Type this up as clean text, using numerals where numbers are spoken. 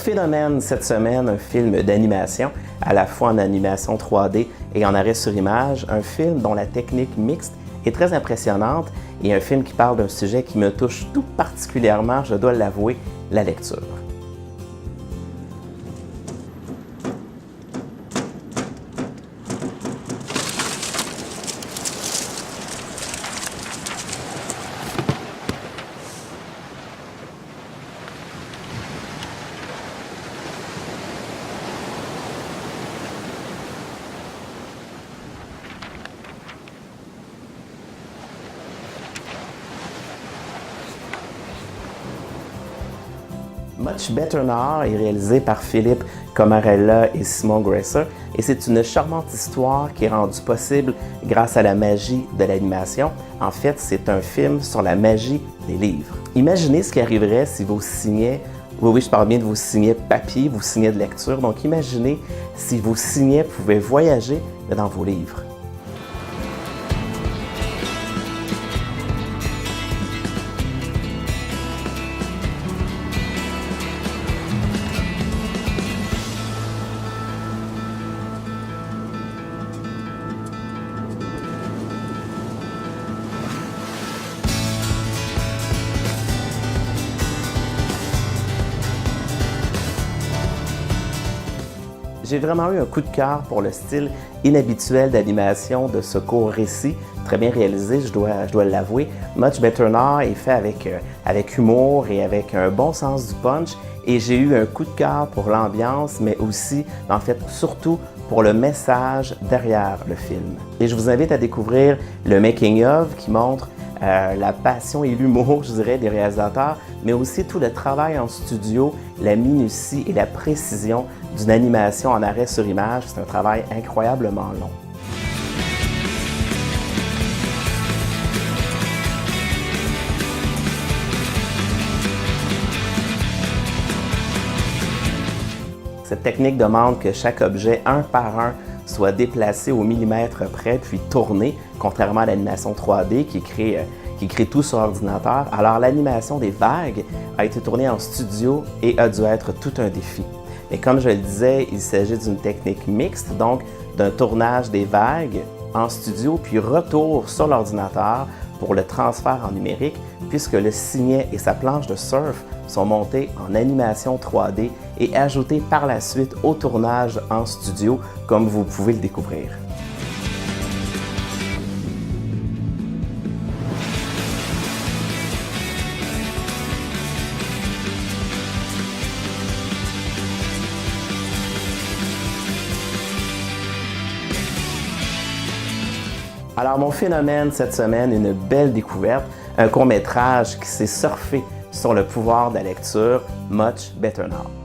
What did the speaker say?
phénomène cette semaine, un film d'animation, à la fois en animation 3D et en arrêt sur image, un film dont la technique mixte est très impressionnante et un film qui parle d'un sujet qui me touche tout particulièrement, je dois l'avouer, la lecture. Much Better Now est réalisé par Philippe Comarella et Simon Graser et c'est une charmante histoire qui est rendue possible grâce à la magie de l'animation. En fait, c'est un film sur la magie des livres. Imaginez ce qui arriverait si vous signiez, oui, je parle bien de vos signets papier, vous signets de lecture, donc imaginez si vos signets pouvaient voyager dans vos livres. J'ai vraiment eu un coup de cœur pour le style inhabituel d'animation de ce court récit, très bien réalisé, je dois l'avouer. Much Better Now est fait avec humour et avec un bon sens du punch et j'ai eu un coup de cœur pour l'ambiance, mais aussi, en fait, surtout pour le message derrière le film. Et je vous invite à découvrir le making-of qui montre la passion et l'humour, je dirais, des réalisateurs, mais aussi tout le travail en studio, la minutie et la précision d'une animation en arrêt sur image. C'est un travail incroyablement long. Cette technique demande que chaque objet, un par un, soit déplacé au millimètre près, puis tourné, contrairement à l'animation 3D qui crée tout sur ordinateur. Alors l'animation des vagues a été tournée en studio et a dû être tout un défi. Mais comme je le disais, il s'agit d'une technique mixte, donc d'un tournage des vagues en studio, puis retour sur l'ordinateur pour le transfert en numérique, puisque le signet et sa planche de surf sont montés en animation 3D et ajoutés par la suite au tournage en studio, comme vous pouvez le découvrir. Alors, mon phénomène cette semaine, une belle découverte, un court-métrage qui s'est surfé sur le pouvoir de la lecture, Much Better Now.